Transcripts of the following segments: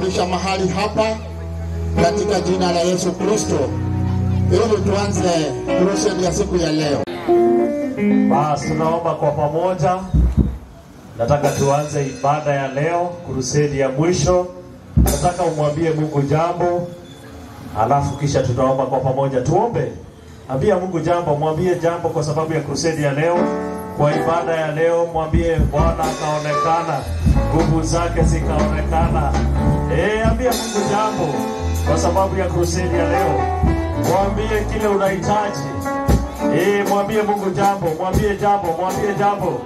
Bisha mahali hapa katika jina la Yesu Kristo ili tuanze crusade ya siku ya leo. Basi tunaomba kwa pamoja. Nataka tuanze ibada ya leo, crusade ya mwisho. Nataka umwambie Mungu jambo, alafu kisha tutaomba kwa pamoja. Tuombe. Ambia Mungu jambo, mwambie jambo kwa sababu ya crusade ya leo. Kwa ibada ya leo mwambie Bwana akaonekana, nguvu zake zikaonekana. Ambia Mungu jambo kwa sababu ya crusade ya leo. Mwambie kile unahitaji. Mwambie Mungu jambo, mwambie jambo, mwambie jambo.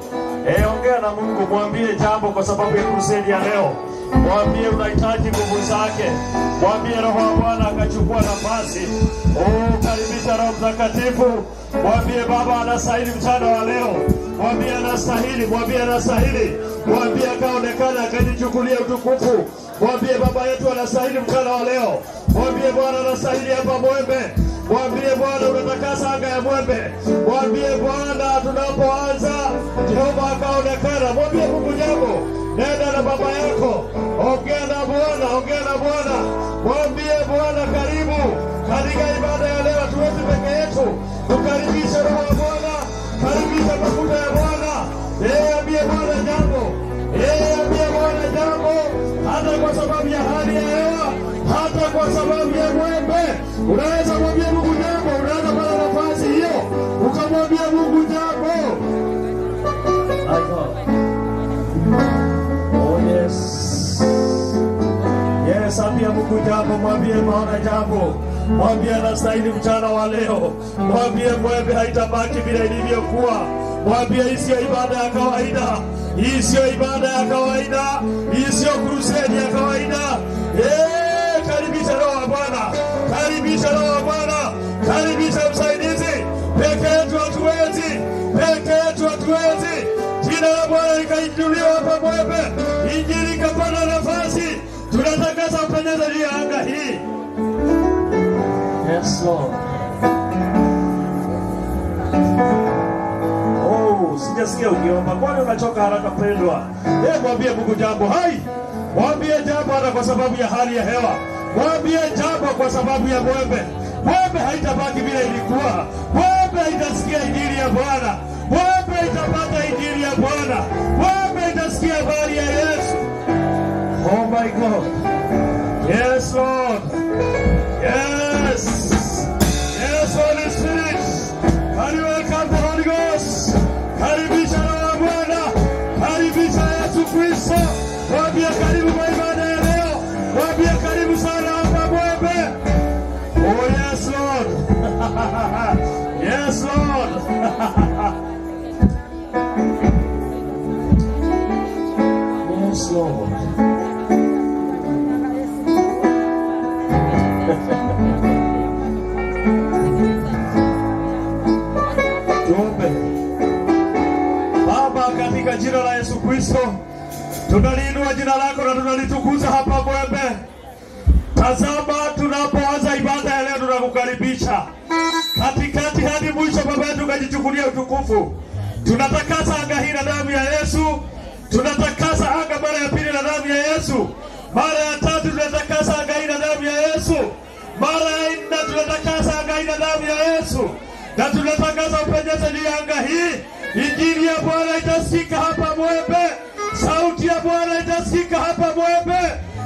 Ongea na Mungu, mwambie jambo kwa sababu ya crusade ya leo. Mwambie unahitaji nguvu zake. Mwambie Roho wa Bwana akachukua nafasi. Karibisha Roho Mtakatifu. Mwambie Baba anastahili mchana wa leo. Mwambie anastahili, mwambie anastahili. Mwambie akaonekana akajichukulia utukufu. Mwambie Baba yetu anastahili mchana wa leo. Mwambie Bwana anastahili hapa Mwembe. Mwambie Bwana unatakasa anga ya Mwembe. Mwambie Bwana tunapoanza Jehova akaonekana. Mwambie Mungu jambo. Nenda na baba yako. Ongea na Bwana, ongea na Bwana. Mwambie Bwana karibu katika ibada ya leo. Tuwezi peke yetu. Tukaribisha Roho wa Bwana. Karibisha mafuta ya Bwana. Ambie Bwana jambo. Ambie Bwana jambo. Hata kwa sababu ya hali ya hewa, hata kwa sababu ya Mwembe, unaweza kumwambia Mungu jambo. Unaweza pata nafasi hiyo ukamwambia Mungu jambo. Yes, ambia Mungu jambo, mwambie Bwana jambo. Mwambie anastahili mchana wa leo. Mwambie Mwembe haitabaki bila ilivyokuwa. Mwambie hii sio ibada ya kawaida. Hii sio ibada ya kawaida. Hii sio crusade ya kawaida. Karibisha Roho wa Bwana. Karibisha Roho wa Bwana. Karibisha msaidizi. Peke yetu hatuwezi. Peke yetu hatuwezi. Jina la Bwana likainuliwa hapa Mwembe. Injili ikapata nafasi. Tunatangaza upendeza juu ya anga hii. Yes, Lord. Sijasikia ukiomba. Kwani unachoka haraka pendwa? Mwambie Mungu jambo. Hai! Mwambie jambo hata kwa sababu ya hali ya hewa. Mwambie jambo kwa sababu ya Mwembe. Mwembe haitabaki bila ilikuwa. Mwembe itasikia injili ya Bwana. Mwembe itapata injili ya Bwana. Mwembe itasikia habari ya Yesu. Oh my God. Yes, Lord. Yes. Yes, Holy Spirit. Can you welcome the Holy Ghost? Karibisha Roho wa Bwana. Karibisha Yesu Kristo. Mwambie karibu kwa ibada ya leo. Mwambie karibu sana hapa Mwembe. Oh yes, Lord. Yes, Lord. Yes, Lord. Tuombe. Baba, katika jina la Yesu Kristo, tunaliinua jina lako na tunalitukuza hapa Mwembe. Tazama tunapoanza ibada ya leo tunakukaribisha. Katikati hadi mwisho Baba yetu kajichukulia utukufu. Tunatakasa anga hii na damu ya Yesu. Tunatakasa anga mara ya pili na damu ya Yesu. Mara ya tatu tunatakasa anga hii na damu ya Yesu. Mara ya nne tunatakasa anga hii na damu ya Yesu. Na tunatangaza upenyezo juu ya anga hii. Injili ya Bwana itasikika hapa Mwembe. Sauti ya Bwana itasikika hapa Mwembe.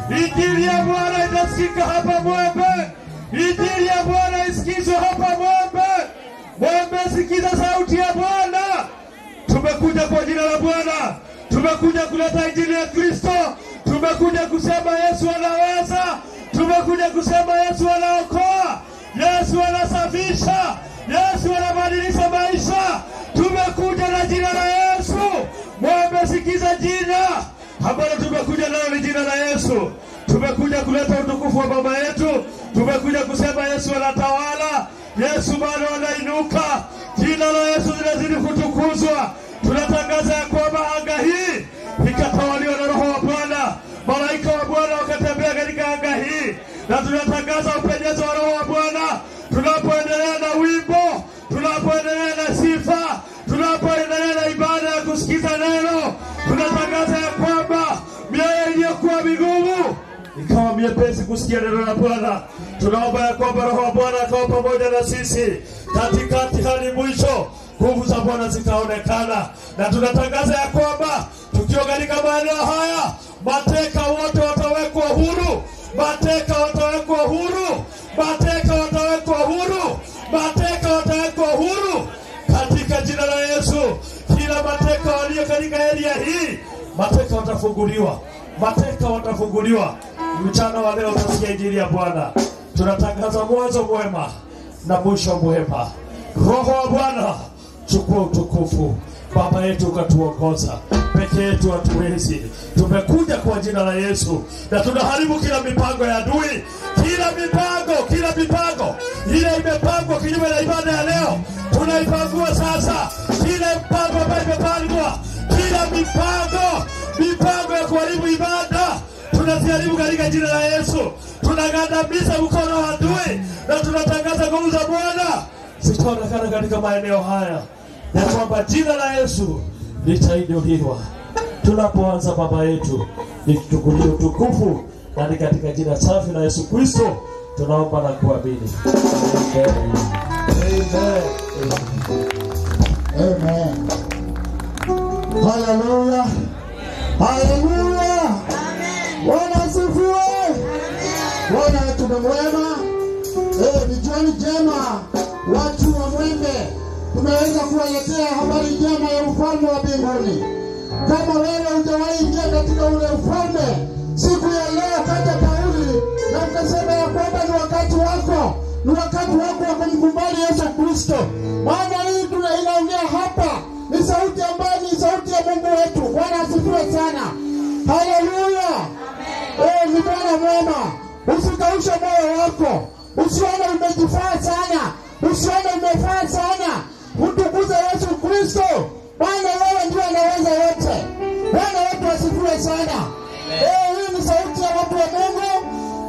Injili ya Bwana itasikika hapa Mwembe. Injili ya Bwana isikizwe hapa Mwembe. Mwembe, sikiza sauti ya Bwana. Tumekuja kwa jina la Bwana. Tumekuja kuleta injili ya Kristo. Tumekuja kusema Yesu anaweza. Tumekuja kusema Yesu anaokoa. Yesu anasafisha. Yesu anabadilisha maisha. Tumekuja na jina la Yesu. Mwembe, sikiza jina ambalo tumekuja nalo ni jina la Yesu. Tumekuja kuleta utukufu wa baba yetu. Tumekuja kusema Yesu anatawala. Yesu bado anainuka. Jina la Yesu linazidi kutukuzwa. Tunatangaza ya kwamba anga hii ikatawaliwa na Roho wa Bwana. Malaika wa Bwana wakatembea katika anga hii. Na tunatangaza upenyezo wa Roho wa Bwana. Tunapoendelea na wimbo, tunapoendelea na sifa, tunapoendelea na ibada ya kusikiza neno, tunatangaza ya kwamba mioyo iliyokuwa migumu ikawa miepesi kusikia neno la Bwana. Tunaomba ya kwamba Roho wa Bwana akawa pamoja na sisi katikati hadi mwisho, nguvu za Bwana zikaonekana. Na tunatangaza ya kwamba tukiwa katika maeneo haya, mateka wote watawekwa huru, mateka watawekwa huru, mateka watawekwa huru, mateka watawekwa huru katika jina la Yesu. Kila mateka walio katika area hii, mateka watafunguliwa, mateka watafunguliwa. Mchana wa leo tunasikia injili ya Bwana. Tunatangaza mwanzo mwema na mwisho mwema. Roho wa Bwana, chukua utukufu. Baba yetu ukatuongoza, peke yetu hatuwezi. Tumekuja kwa jina la Yesu na tunaharibu kila mipango ya adui, kila mipango ile imepangwa kinyume na ibada ya leo. Tunaipangua sasa kila mpango ambayo imepangwa, kila mipango ya kuharibu ibada tunaziharibu katika jina la Yesu. Tunagandamiza mkono wa adui na tunatangaza nguvu za Bwana zitaonekana katika maeneo haya, na kwamba jina la Yesu litainuliwa. Tunapoanza Baba yetu, nitukulie utukufu na ni katika jina safi la Yesu Kristo tunaomba na kuamini. Amen. Amen. Hallelujah. Hallelujah. Bwana asifiwe. Bwana wetu ni mwema. Ni jioni njema watu wa Mwembe. Tumeweza kuwaletea habari njema ya ufalme wa mbinguni. Kama wewe hujawahi ingia katika ule ufalme, siku ya leo kaja kauli na ukasema ya kwamba ni wakati wako, ni wakati wako wa kumkubali Yesu Kristo. Maana hii tunaongea hapa ni sauti ambayo ni sauti ya Mungu wetu. Bwana asifiwe sana. Haleluya. Ni Bwana mwema. Usikaushe moyo wako. Usione umejifaa sana. Usione umefaa sana. Mtukuze Yesu Kristo. Maana wewe ndiye anaweza yote. Bwana wetu asifiwe sana. Hii ni sauti ya watu wa Mungu.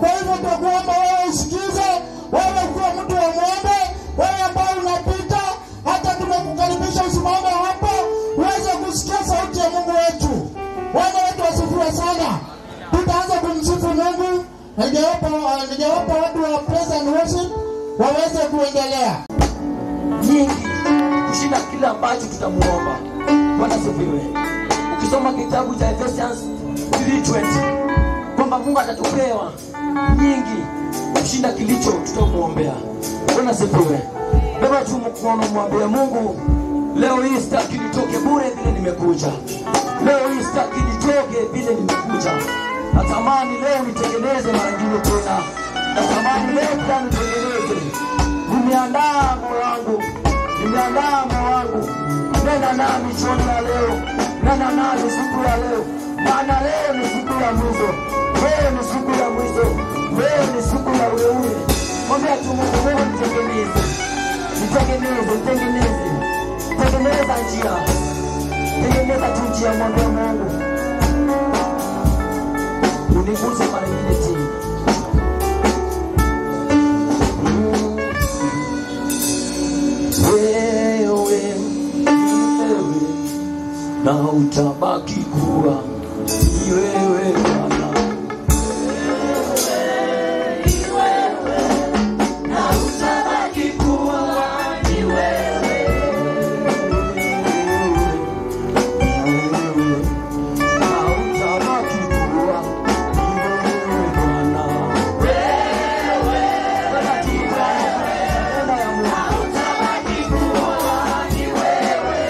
Kwa hivyo tunakuomba wewe usikize. Wewe ukiwa mtu wa Mwembe, wewe ambao unapita, hata tumekukaribisha usimame hapo uweze kusikia sauti ya Mungu wetu. Bwana wetu asifiwe sana. Tutaanza kumsifu Mungu. Ningewapa watu wa praise and worship waweze kuendelea. Nyingi kushinda kila ambacho tutamuomba. Bwana asifiwe. Ukisoma kitabu cha Ephesians 3:20 kwamba Mungu atatupewa nyingi kushinda kilicho tutamuombea. Bwana asifiwe. Baba tumuombe mwambie Mungu, leo hii sitaki nitoke bure vile nimekuja. Leo hii sitaki nitoke vile nimekuja. Natamani leo nitengeneze mara nyingine tena. Natamani leo pia nitengeneze. Nimeandaa moyo wangu. Nena nami jioni ya leo. Nena nami siku ya leo. Maana leo ni siku ya mwisho. Leo ni siku ya mwisho. Leo ni siku ya uleule. Mwambia tu Mungu wewe nitengeneze. Tengeneza njia. Tengeneza tu njia mwambia Mungu. Uniguze mara nyingine tena. Wewe na utabaki kuwa ni wewe Bwana. Wewe na utabaki kuwa ni wewe. Na utabaki kuwa ni wewe Bwana. Wewe na utabaki kuwa ni wewe.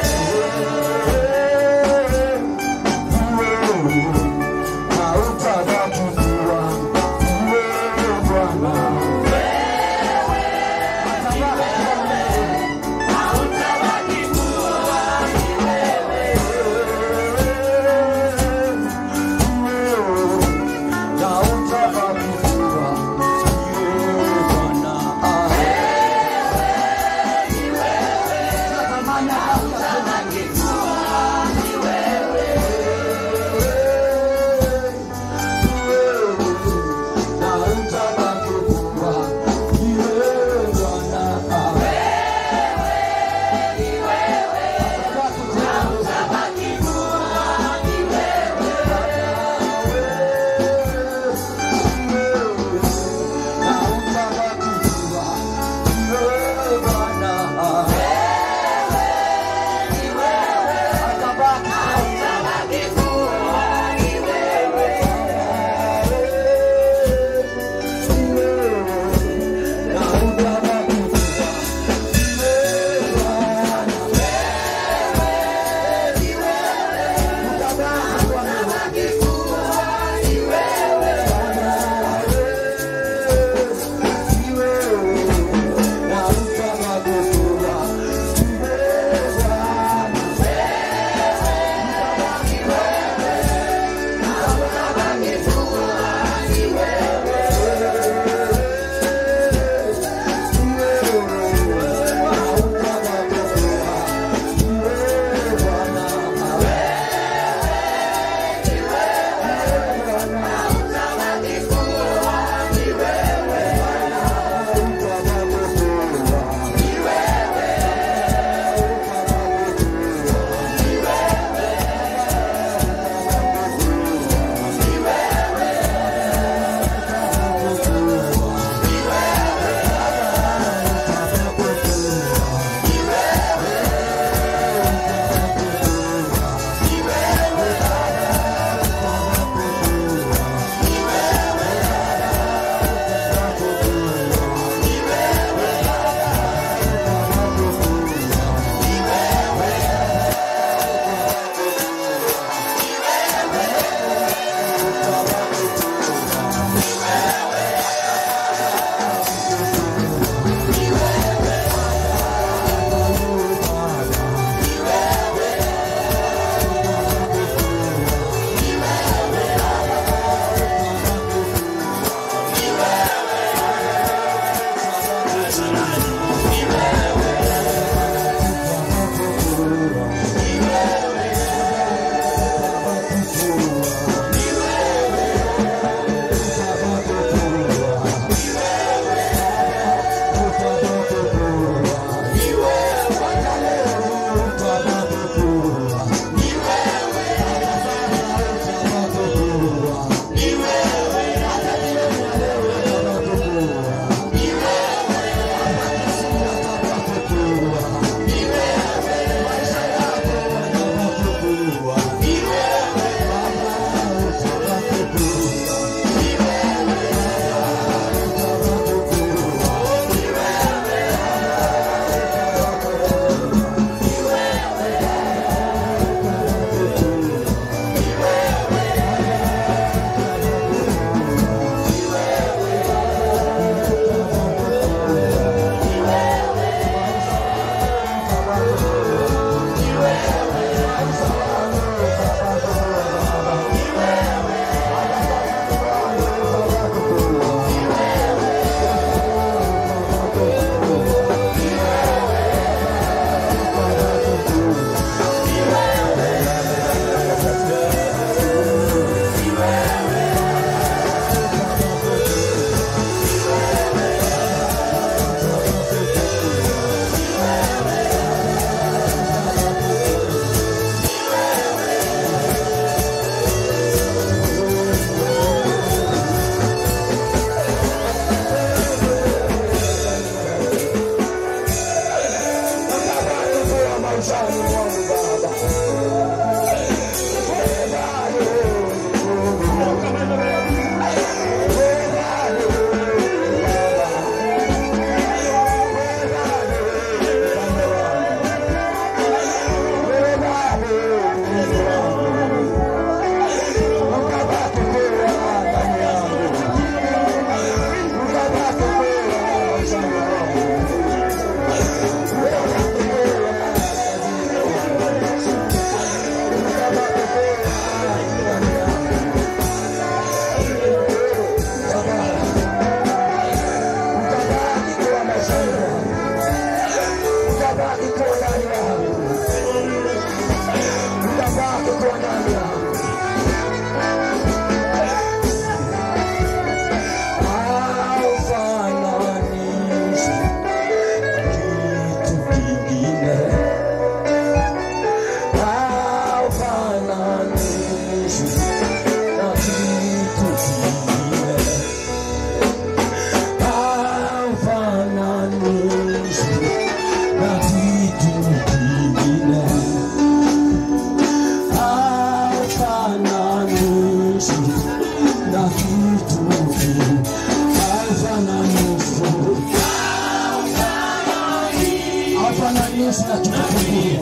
Haufananishwi na kitu kingine.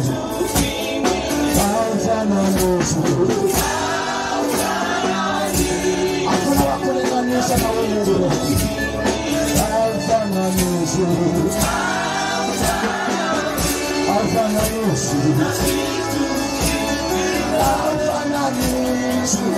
Haufananishwi. Hakuna wa kulinganisha na wewe Mungu. Haufananishwi. Haufananishwi. Haufananishwi.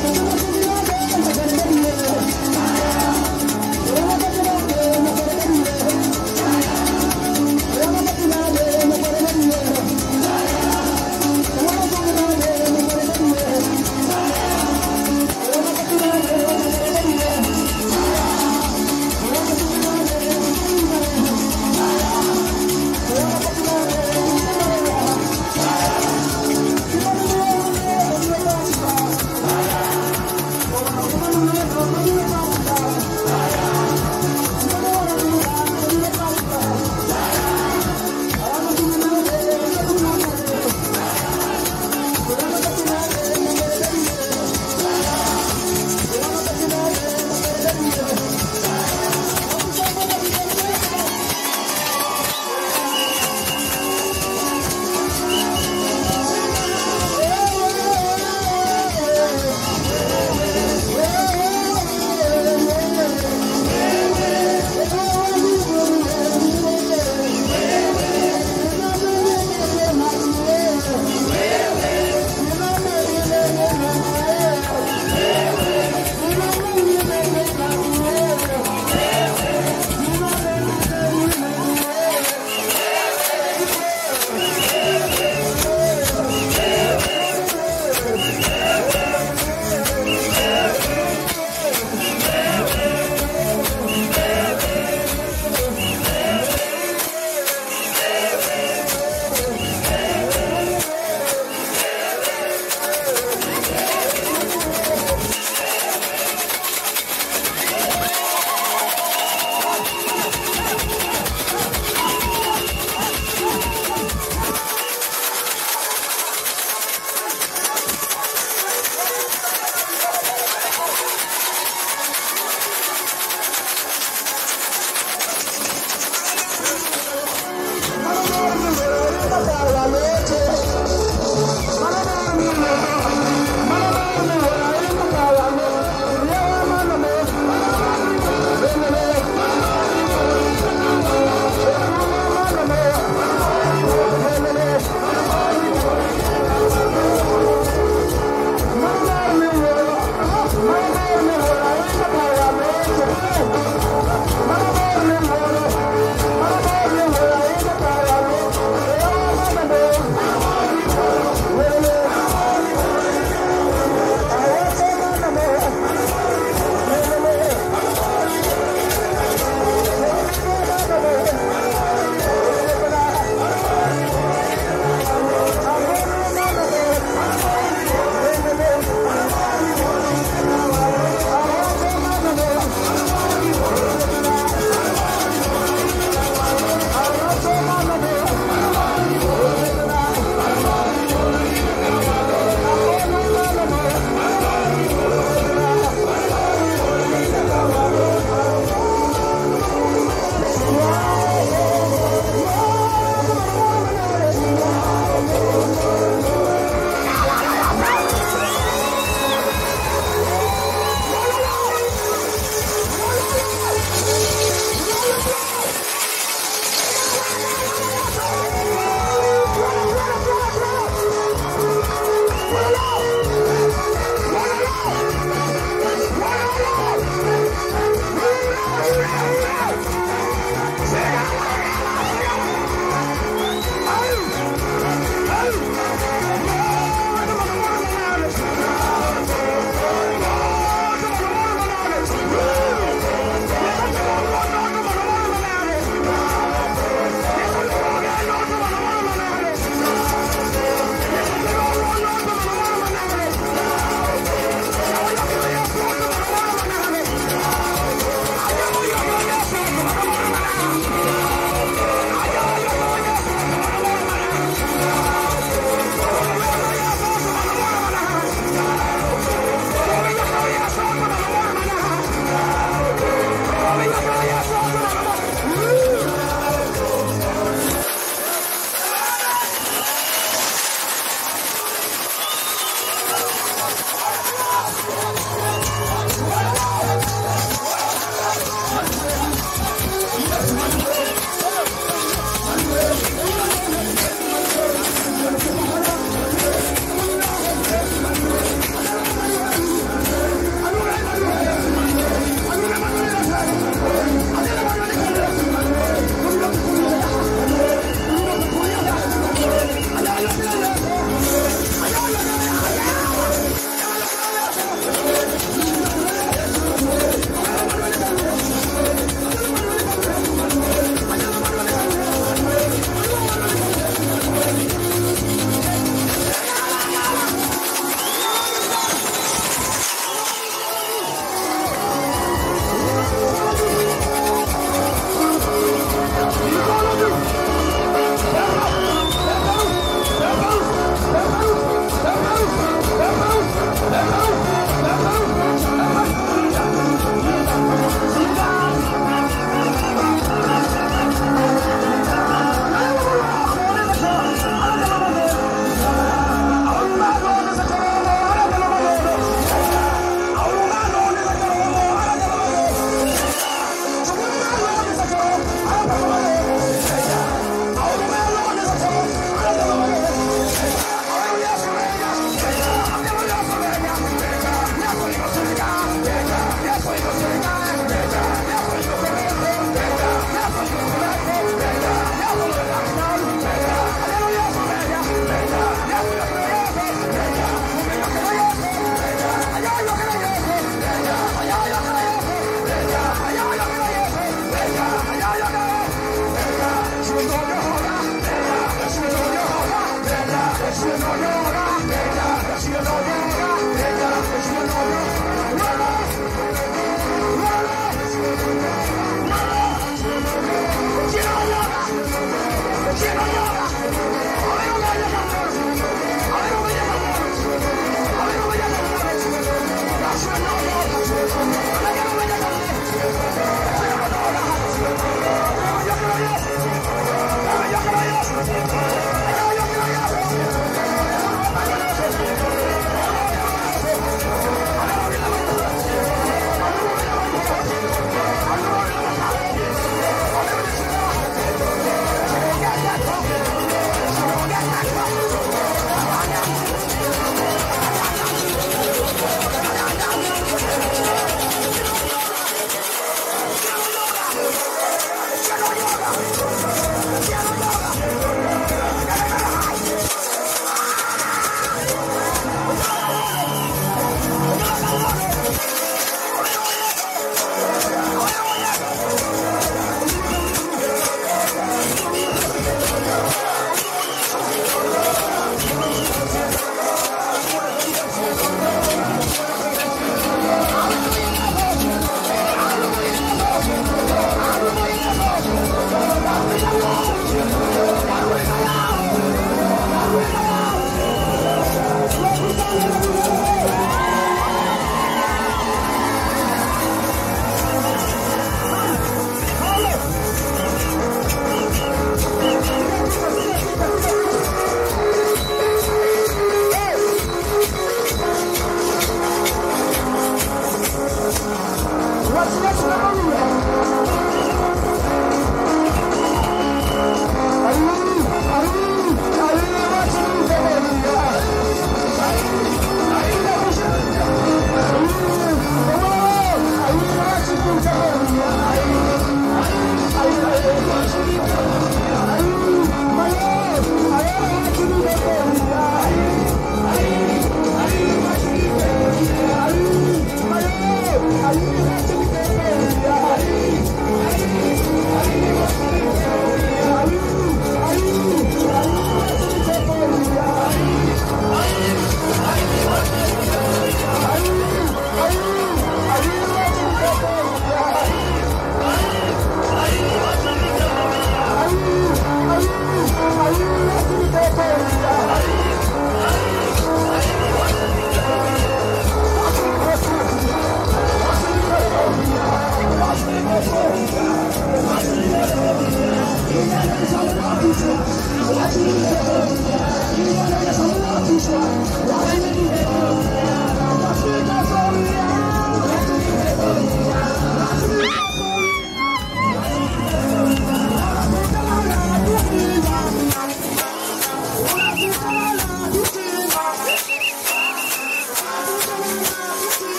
Thank you.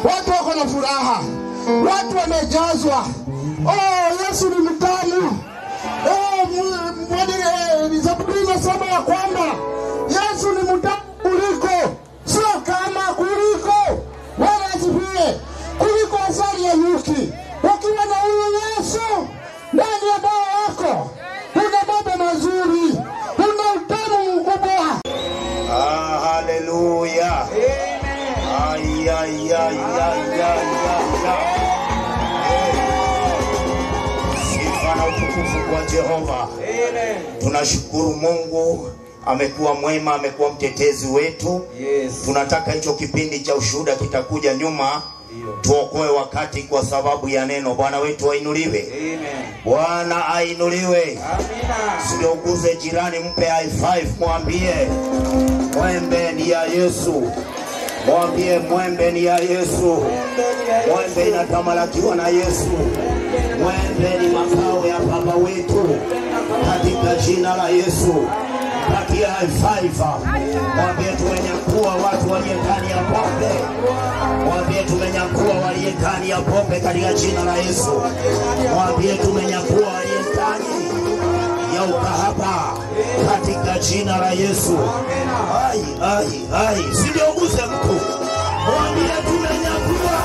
Watu wako na furaha. Watu wamejazwa. Oh, Yesu ni mtamu. Zaburi inasema ya kwamba Yesu ni mtamu kuliko, sio kama kuliko. Wala asifiwe. Kuliko asali ya nyuki. Ukiwa na huyu Yesu ndani ya moyo wako, una mambo mazuri, una utamu mkubwa. Haleluya. Amen. Sifa na utukufu kwa Jehova. Amen. Tunashukuru Mungu, amekuwa mwema, amekuwa mtetezi wetu. Yes. Tunataka hicho kipindi cha ushuhuda kitakuja nyuma. Tuokoe wakati kwa sababu ya neno. Bwana wetu ainuliwe. Amen. Bwana ainuliwe. Amina. Usiuguze jirani, mpe high five, mwambie mwembe ni ya Yesu. Mwambie mwembe ni ya Yesu. Mwembe inatamalakiwa na Yesu. Mwembe ni makao ya Baba wetu. Katika jina la Yesu. Patia high five. Mwambie tumenyakuwa watu walio ndani ya pombe. Mwambie tumenyakuwa walio ndani ya pombe katika jina la Yesu. Mwambie tumenyakuwa walio ndani ya ukahaba katika jina la Yesu. Usiuguze mtu. Mwambie tumenyakuwa.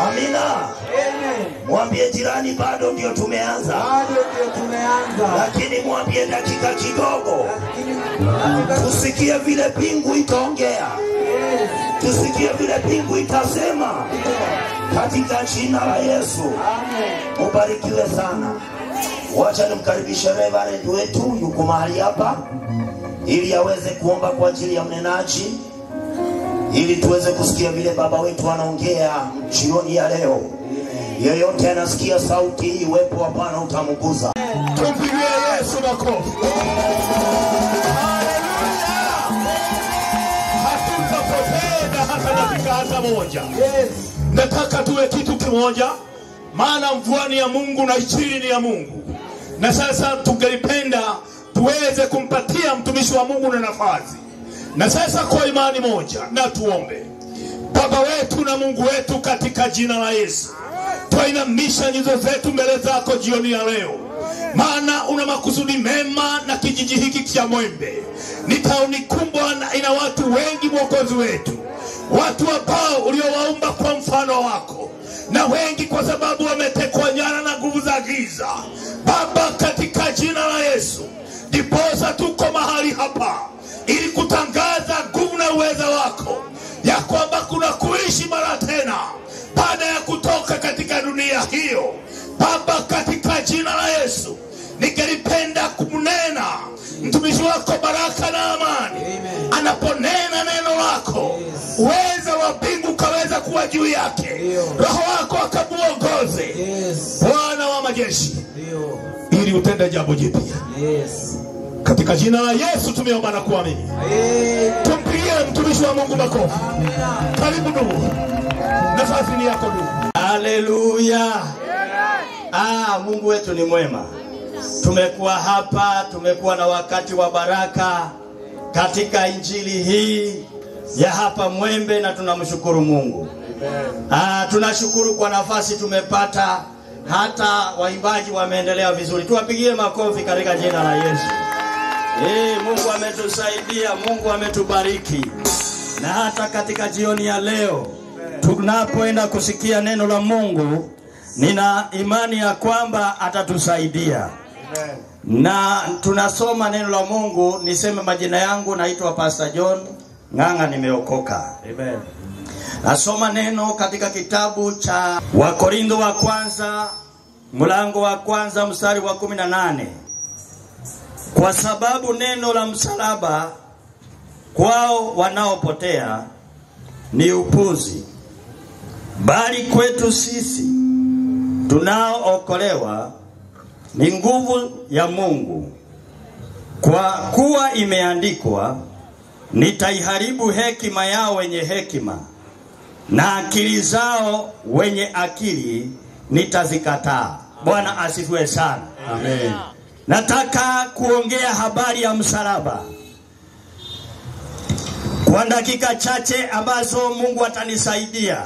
Amina. Mwambie jirani bado ndio tumeanza. Lakini mwambie dakika kidogo. Tusikie vile pingu itaongea. Tusikie vile pingu itasema. Katika jina la Yesu. Amen. Ubarikiwe sana. Wacha nimkaribishe Reverend wetu, yuko mahali hapa ili aweze kuomba kwa ajili ya mnenaji, ili tuweze kusikia vile baba wetu anaongea jioni ya leo. Yeyote anasikia sauti hii, uwepo wa Bwana utamguza. Tumpigie Yesu makofi. Haleluya. Hatutapoteza hata dakika hata moja. Yes. Nataka tuwe kitu kimoja, maana mvua ni ya Mungu na injili ni ya Mungu. Na sasa tungelipenda tuweze kumpatia mtumishi wa Mungu na nafasi. Na sasa kwa imani moja na tuombe. Baba wetu na Mungu wetu, katika jina la Yesu, tuinamisha nyuso zetu mbele zako jioni ya leo, maana una makusudi mema na kijiji hiki cha Mwembe. Ni tauni kubwa na ina watu wengi, Mwokozi wetu, watu ambao uliowaumba kwa mfano wako, na wengi kwa sababu wametekwa nyara na nguvu za giza. Baba, katika jina la Yesu, ndiposa tuko mahali hapa ili kutangaza nguvu na uweza wako, ya kwamba kuna kuishi mara tena baada ya kutoka katika dunia hiyo. Baba, katika jina la Yesu, ningelipenda kumnena mtumishi wako baraka na amani. Amen. Anaponena neno lako, yes, uweza wa mbingu kaweza kuwa juu yake. Roho wako akamuongoze. Yes. Bwana wa majeshi, ili utende jambo jipya. Yes. Katika jina la Yesu tumeomba na kuamini. Tumpigie mtumishi wa Mungu makofi. Karibu ndugu. Nafasi ni yako ndugu. Haleluya. Mungu wetu ni mwema. Tumekuwa hapa, tumekuwa na wakati wa baraka katika injili hii ya hapa Mwembe, na tunamshukuru Mungu. Tunashukuru kwa nafasi tumepata, hata waimbaji wameendelea vizuri. Tuwapigie makofi katika jina la Yesu. Mungu ametusaidia, Mungu ametubariki. Na hata katika jioni ya leo tunapoenda kusikia neno la Mungu, nina imani ya kwamba atatusaidia. Na tunasoma neno la Mungu. Niseme majina yangu, naitwa Pastor John Ng'ang'a, nimeokoka. Amen. Nasoma neno katika kitabu cha Wakorintho wa kwanza, mlango wa kwanza mstari wa 18. Kwa sababu neno la msalaba kwao wanaopotea ni upuzi, bali kwetu sisi tunaookolewa ni nguvu ya Mungu. Kwa kuwa imeandikwa, nitaiharibu hekima yao wenye hekima, na akili zao wenye akili nitazikataa. Bwana asifiwe sana. Amen. Nataka kuongea habari ya msalaba kwa dakika chache ambazo Mungu atanisaidia,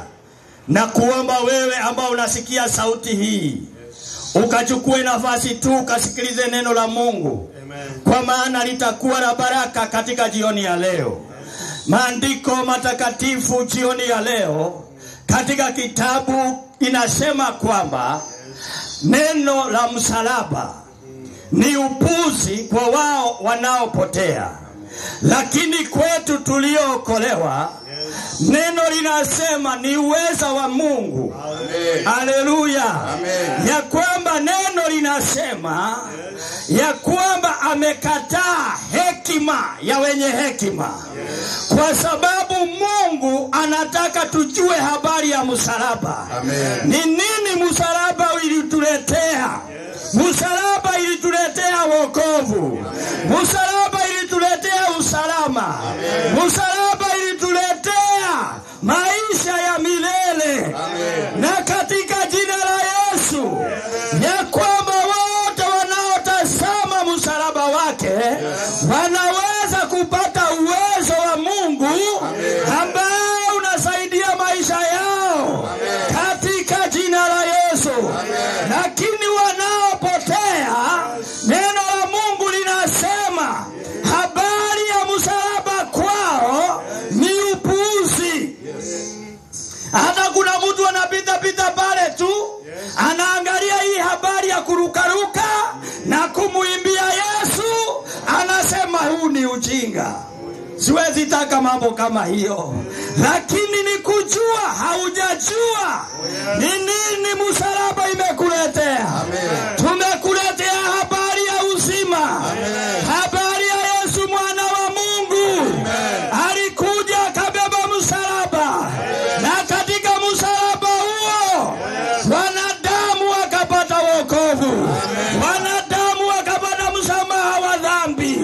na kuomba wewe ambao unasikia sauti hii ukachukue nafasi tu ukasikilize neno la Mungu. Amen. Kwa maana litakuwa la baraka katika jioni ya leo. Maandiko matakatifu jioni ya leo katika kitabu inasema kwamba neno la msalaba ni upuzi kwa wao wanaopotea, lakini kwetu tuliookolewa neno linasema ni uweza wa Mungu. Haleluya. Ya kwamba neno linasema ya kwamba amekataa hekima ya wenye hekima. Kwa sababu Mungu anataka tujue habari ya msalaba. Ni nini msalaba ilituletea? Msalaba ilituletea wokovu. Msalaba ilituletea usalama. Msalaba ilituletea maisha ya milele. Na katika jina la Yesu, ya kwamba wote wanaotazama msalaba wake wanaweza kupata uwezo wa Mungu ambao unasaidia maisha yao katika jina la Yesu. Lakini wanaopotea, neno la Mungu linasema habari ya msalaba kwao ni upuzi. Hata kuna mtu anapita pale tu anaangalia hii habari ya kurukaruka na kumuimbia Yesu, anasema huu ni ujinga. Siwezi taka mambo kama hiyo, lakini ni kujua haujajua ni nini msalaba imekuletea. Tumekuletea habari ya uzima. Habari ya Yesu mwana wa Mungu. Alikuja akabeba msalaba, na katika msalaba huo wanadamu wakapata wokovu. Wanadamu wakapata msamaha wa dhambi.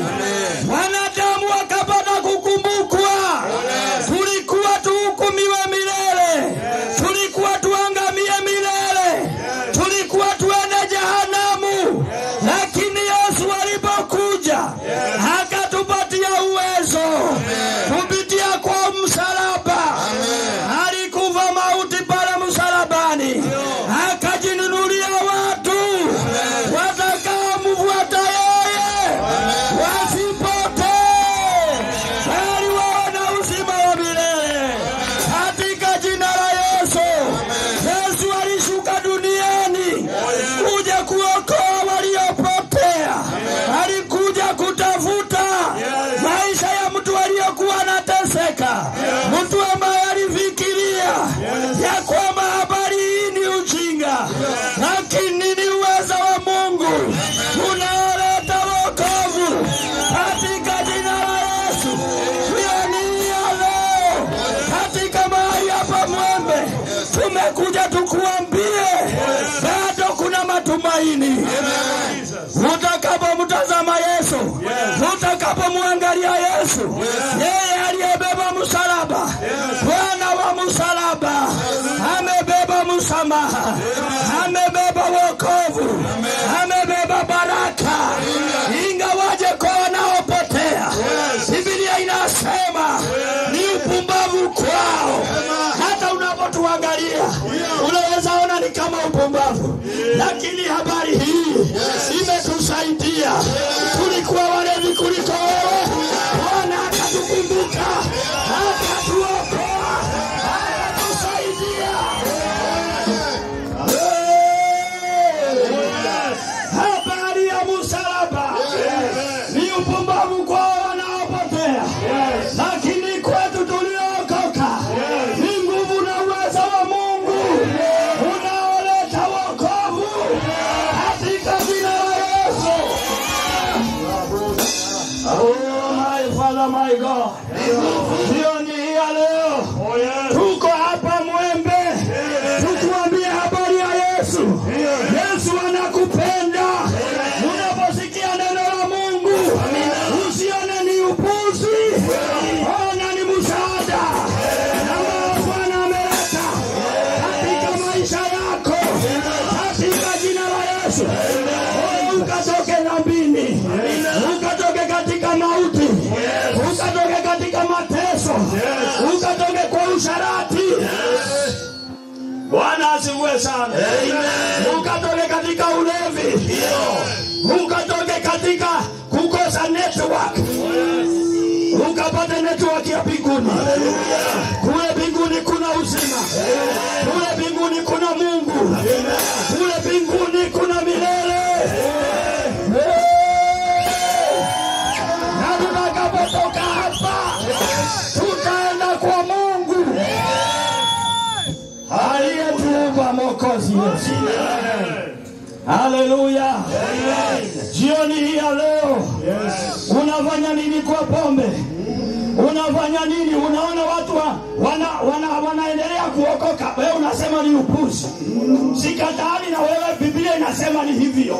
Wanadamu wakapata kukumbukwa. Tulikuwa tuhukumiwe milele. Tulikuwa tuangamie milele. Tulikuwa tuende jehanamu. Lakini Yesu alipokuja akatupatia uwezo kupitia kwa msalaba. Alikufa mauti pale msalabani, akajinunulia watu watakaomfuata yeye wasipotee, bali wawe na uzima wa milele katika jina la Yesu. Yesu alishuka duniani kuja kuokoa waliopotea. Alikuja kutafuta maisha ya mtu aliyokuwa anateseka, mtu ambaye alifikiria ya kwamba habari hii ni ujinga, lakini ni uwezo wa Mungu unaoleta wokovu katika jina la Yesu. Jioni ya leo katika mahali hapa Mwembe tumekuja tukuambie bado kuna matumaini. Utakapomtazama Yesu, utakapomwangalia Yesu, yeye aliyebeba msalaba, Bwana wa msalaba, amebeba msamaha, amebeba wokovu, amebeba baraka. Ingawaje kwa wanaopotea, Biblia inasema ni upumbavu kwao. Hata unapotuangalia unaweza ona ni kama upumbavu, lakini habari hii imetusaidia. Tulikuwa walevi kuliko wewe, Bwana akatukumbuka, akatuokoa, akatusaidia. Habari ya msalaba ni upumbavu kwa wanaopotea, lakini kwetu tuliokoka ni nguvu na uwezo wa Mungu unaoleta wokovu katika jina la Yesu. Oh my Father, my God. Jioni hii ya leo tuko hapa Mwembe tukuambie habari ya Yesu. Yesu anakupenda. Unaposikia neno la Mungu usione ni upuzi, ona ni msaada ambao Bwana ameleta katika maisha yako katika jina la Yesu. Ukatoke dhambini, ukatoke katika mauti, ukatoke katika mateso, ukatoke kwa usharati. Bwana asifiwe sana. Ukatoke katika ulevi, ukatoke katika kukosa network, ukapata network ya mbinguni. Kule mbinguni kuna uzima, kule mbinguni kuna Mungu, kule mbinguni kuna milele. Na tutakapotoka hapa tutaenda kwa Mungu aliyetuumba, Mwokozi Yesu. Haleluya. Jioni hii ya leo unafanya nini kwa pombe? Unafanya nini? Unaona watu wanaendelea kuokoka, wewe unasema ni upuzi. Sikatali na wewe, Biblia inasema ni hivyo.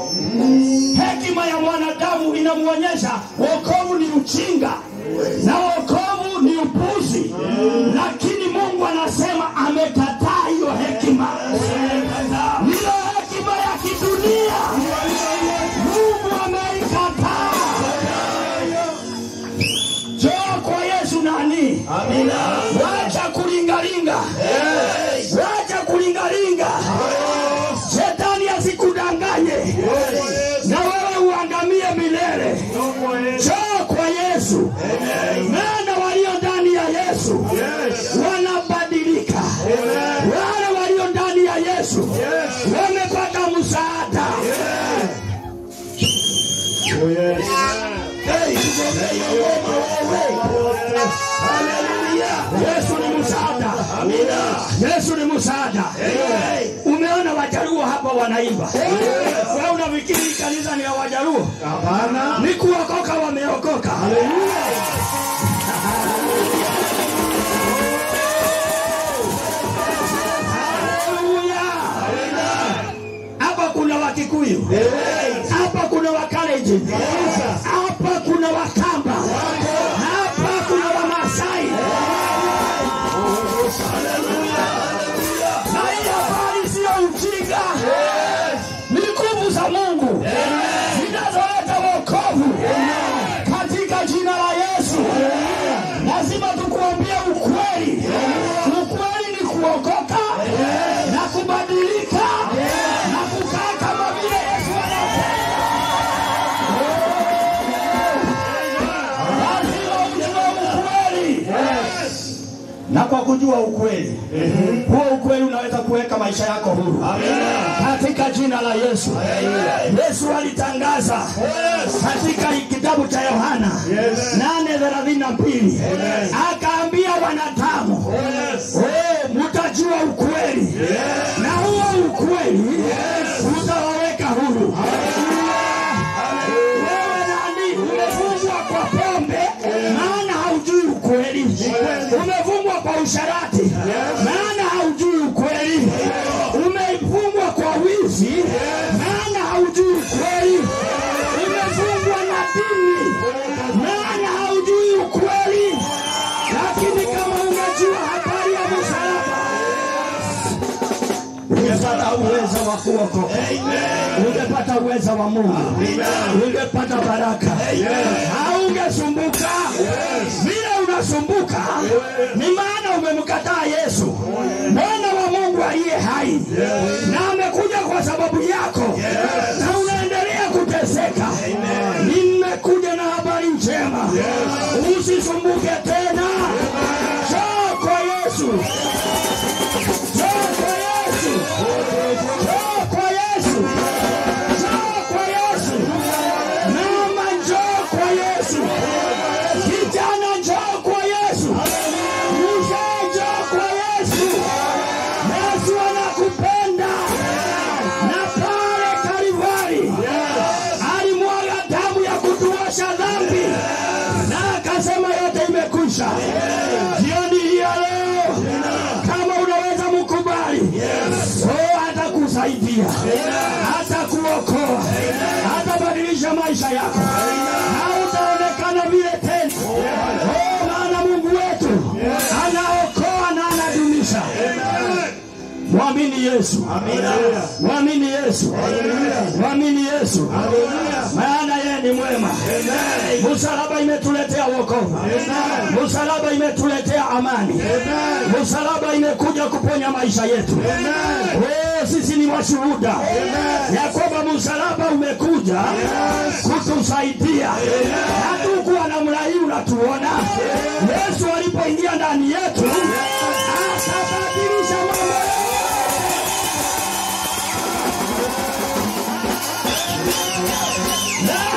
Hekima ya mwanadamu inamuonyesha wokovu ni ujinga na wokovu ni upuzi, lakini Mungu anasema amekataa hiyo hekima. Hiyo hekima ya kidunia Mungu ameikataa. Njoo kwa Yesu nani? Amina. Wacha kulingalinga. Wacha kulingalinga. Shetani asikudanganye na wewe uangamie milele. Njoo kwa Yesu. Maana walio ndani ya Yesu wanabadilika. Wale walio ndani ya Yesu wamepata msaada. Haleluya. Yesu ni msaada. Amina. Yesu ni msaada. Umeona Wajaluo hapa wanaimba. Wewe unafikiri kanisa ni ya Wajaluo? Hapana. Ni kuokoka wameokoka. Haleluya. Hapa kuna Wakikuyu. Hapa kuna Wakalenjin. Hapa kuna Wakamba. Hapa kuna Wamasai. Na hii habari sio ujinga. Ni nguvu za Mungu zinazoleta wokovu katika jina la Yesu. Lazima tukuambie ukweli. Ukweli ni kuokoka na kubadilika na kukaa kama vile Yesu anapenda. Lazima ujue ukweli. Na kwa kujua ukweli, huo ukweli unaweza kuweka maisha yako huru. Katika jina la Yesu. Yesu alitangaza katika kitabu cha Yohana 8:32 akaambia wanadamu, mtajua ukweli na huo ukweli utawaweka huru. Wewe nani umefungwa kwa pombe maana haujui ukweli? Umefungwa kwa usharati maana haujui ukweli? Umefungwa kwa wizi maana haujui ukweli? Umefungwa na dini maana haujui ukweli? Lakini kama ungejua habari ya msalaba ungepata uwezo wa kuokoka. Ungepata uwezo wa Mungu. Ungepata baraka. Haungesumbuka vile unasumbuka. Ni maana umemkataa Yesu, mwana wa Mungu aliye hai, na amekuja kwa sababu yako na unaendelea kuteseka. Nimekuja na habari njema, usisumbuke tena. Njoo kwa Yesu. Njoo kwa Yesu. Njoo kwa Yesu. Njoo kwa Yesu. Mama, njoo kwa Yesu. Kijana, njoo kwa Yesu. Mzee, njoo kwa Yesu. Yesu anakupenda. Na pale Kalvari alimwaga damu ya kutuosha dhambi, na akasema anadumisha. Jioni hii ya leo, kama unaweza mkubali, atakusaidia, atakuokoa, atabadilisha maisha yako, hautaonekana vile tena. Maana Mungu wetu anaokoa na anadumisha. Mwamini Yesu. Amina. Mwamini Yesu. Mwamini Yesu. Maana yeye ni mwema. Msalaba imetuletea wokovu. Msalaba imetuletea amani. Msalaba imekuja kuponya maisha yetu. Sisi ni washuhuda ya kwamba msalaba umekuja kutusaidia. Hatukuwa namna hii, unatuona. Yesu alipoingia ndani yetu atabadilisha mambo.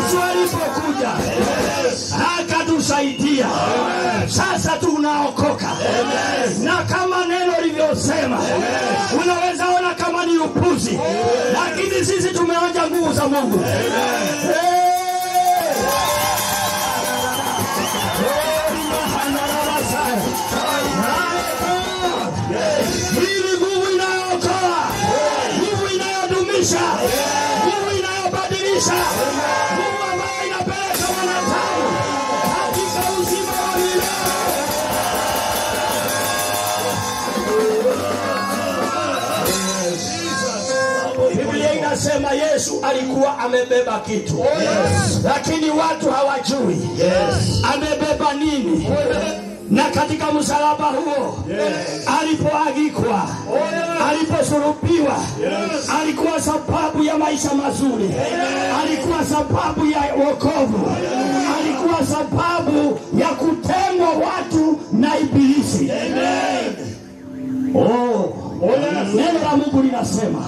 Yesu alipokuja akatusaidia. Sasa tunaokoka. Na kama neno lilivyosema, unaweza ona kama ni upuzi, lakini sisi tumeonja nguvu za Mungu. Hili nguvu inayokoa, nguvu inayodumisha, nguvu inayobadilisha, nguvu ambayo inapeleka wanadamu katika uzima wa milele. Biblia inasema Yesu alikuwa amebeba kitu, lakini watu hawajui amebeba nini. Na katika msalaba huo, alipoagikwa, aliposulubiwa, alikuwa sababu ya maisha mazuri, alikuwa sababu ya wokovu, alikuwa sababu ya kutengwa watu na ibilisi. Neno la Mungu linasema,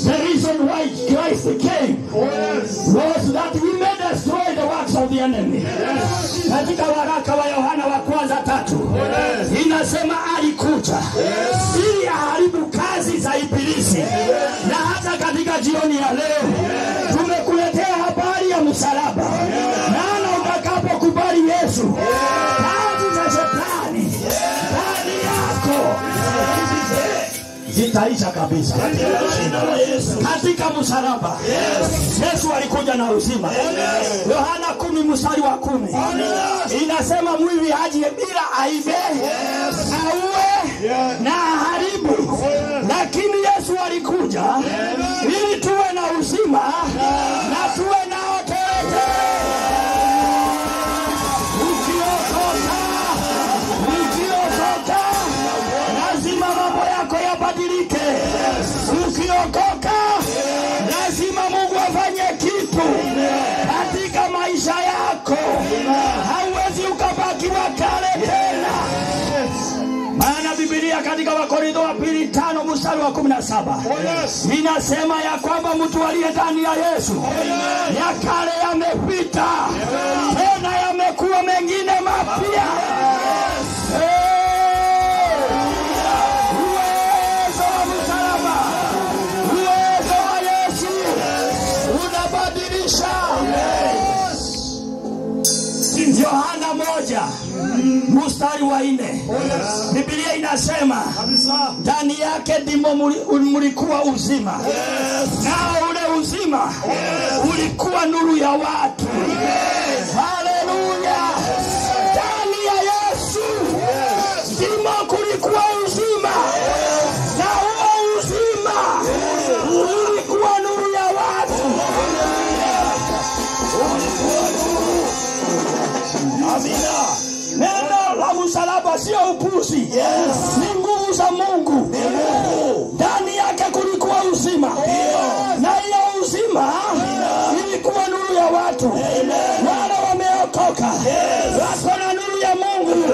the reason why Christ came was that we may destroy the works of the enemy. Katika waraka wa Yohana wa kwanza 3 inasema alikuja ili aharibu kazi za ibilisi. Na hata katika jioni ya leo tumekuletea habari ya msalaba. Maana utakapokubali Yesu, kazi za shetani ndani yako zitaisha kabisa. Katika msalaba Yesu alikuja na uzima. Yohana 10:10 inasema mwili haji bila aibe, auwe na haribu, lakini Yesu alikuja ili tuwe na uzima na tuwe nao tele. Ukiokoka lazima mambo yako yabadilike. Ukiokoka lazima Mungu afanye kitu katika maisha yako. Hauwezi ukabaki wakale tena. Maana Biblia katika Wakorintho wa 2:5-17 inasema ya kwamba mtu aliye ndani ya Yesu, ya kale yamepita, tena yamekuwa mengine mapya. Uwezo wa msalaba, uwezo wa Yesu unabadilisha. Yohana 1:4 Biblia inasema ndani yake ndimo mlikuwa uzima, nao ule uzima ulikuwa nuru ya watu. Haleluya! Ndani ya Yesu ndimo kulikuwa uzima, na huo uzima ulikuwa nuru ya watu. Amina. Neno la msalaba sio upuzi. Ni nguvu za Mungu. Ndani yake kulikuwa uzima. Na hiyo uzima ilikuwa nuru ya watu. Wale wameokoka wako na nuru ya Mungu,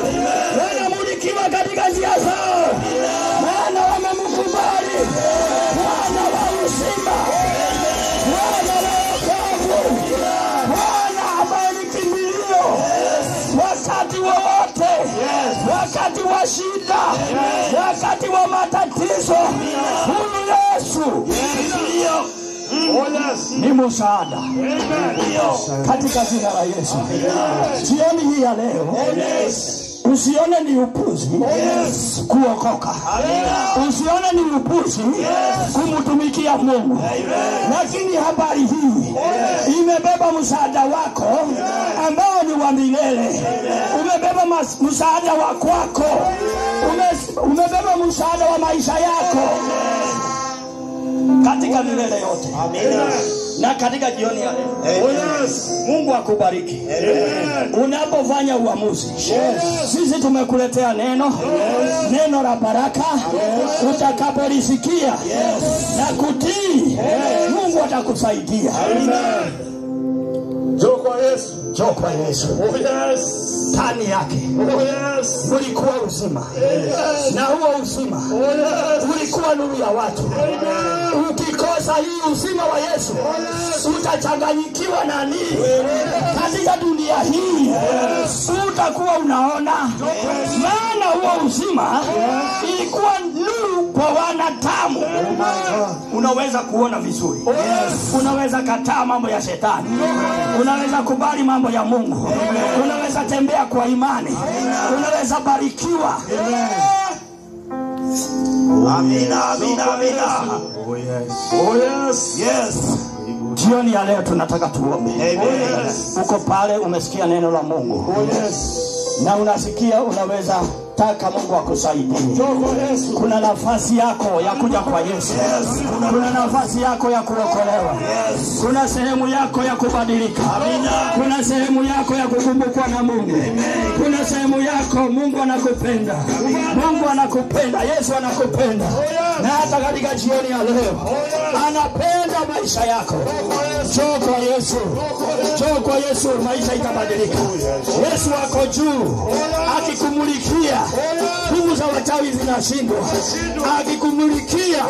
wanamulikiwa katika njia zao, maana wamemkubali Bwana wa uzima, Bwana wa wokovu, Bwana ambaye ni kimbilio wakati wowote, wakati wa shida, wakati wa matatizo. Huyu Yesu ndio ni msaada katika jina la Yesu. Jioni hii ya leo usione ni upuzi kuokoka. Usione ni upuzi kumtumikia Mungu. Lakini habari hii imebeba msaada wako ambao ni wa milele. Umebeba msaada wa kwako. Umebeba msaada wa maisha yako katika milele yote. Na katika jioni ya leo Mungu akubariki unapofanya uamuzi. Sisi tumekuletea neno la baraka. Utakapolisikia na kutii, Mungu atakusaidia. Njoo kwa Yesu. Njoo kwa Yesu. Ndani yake ulikuwa uzima. Na huo uzima ulikuwa nuru ya watu. Ukikosa hii uzima wa Yesu, utachanganyikiwa na nini katika dunia hii? Utakuwa unaona. Maana huo uzima ilikuwa nuru kwa wanadamu. Unaweza kuona vizuri. Unaweza kataa mambo ya shetani. Unaweza kubali mambo ya Mungu. Unaweza tembea kwa imani. Unaweza barikiwa. Amina, amina, amina. Yes. Jioni ya leo tunataka tuombe. Uko pale umesikia neno la Mungu. Na unasikia unaweza taka Mungu akusaidie. Kuna nafasi yako ya kuja kwa Yesu. Kuna nafasi yako ya kuokolewa. Kuna sehemu yako ya kubadilika. Kuna sehemu yako ya kukumbukwa na Mungu. Kuna sehemu yako Mungu anakupenda. Mungu anakupenda. Yesu anakupenda. Na hata katika jioni ya leo anapenda maisha yako. Njoo kwa Yesu. Njoo kwa Yesu, maisha itabadilika. Yesu wako juu akikumulikia. Nguvu za wachawi zinashindwa. Akikumulikia,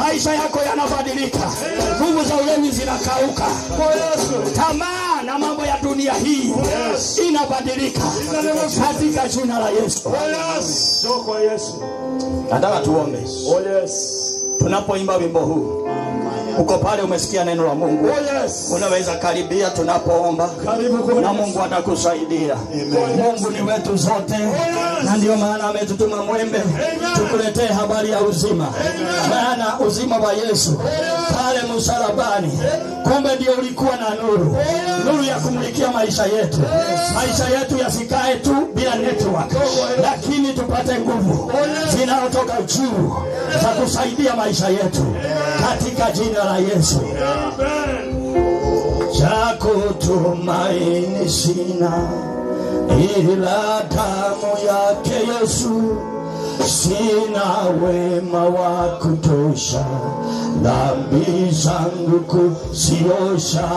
maisha yako yanabadilika. Nguvu za ulevi zinakauka. Tamaa na mambo ya dunia hii inabadilika katika jina la Yesu. Njoo kwa Yesu. Nataka tuombe. Tunapoimba wimbo huu, uko pale umesikia neno la Mungu. Unaweza karibia tunapoomba. Na Mungu atakusaidia. Mungu ni wetu zote. Na ndio maana ametutuma Mwembe tukuletee habari ya uzima. Maana uzima wa Yesu pale msalabani, kumbe ndio ulikuwa na nuru. Nuru ya kumulikia maisha yetu. Maisha yetu yasikae tu bila network, lakini tupate nguvu zinazotoka juu za kusaidia maisha yetu katika jina la Yesu. Chako tumaini sina ila damu yake Yesu. Sina wema wa kutosha dhambi zangu kuziosha.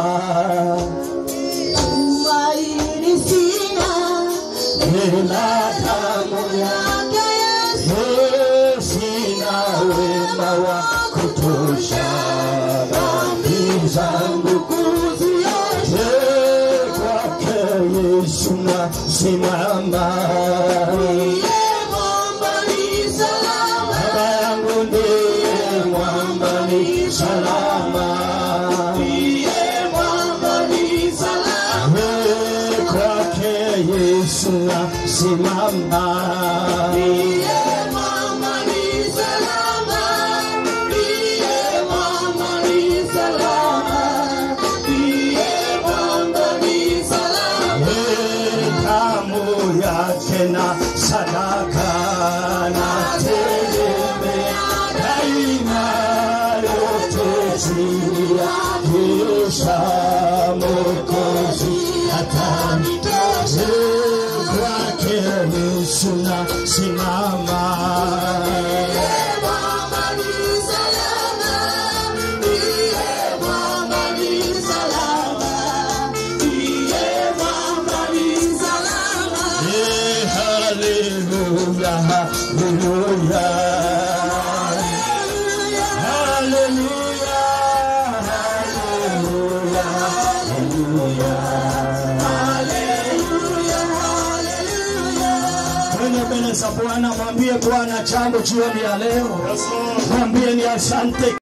Tumaini sina ila damu yake Yesu. Sina wema wa kutosha dhambi zangu kuziosha. Kwake Yesu nasimama. Simama. Damu yake na sadaka na tegemea daima yote chini ya kisha Mwokozi atanitosha. Yesu nasimama. Hallelujah, hallelujah, hallelujah, Bwana, mwambie Bwana jambo jioni ya leo. Mwambie ni asante.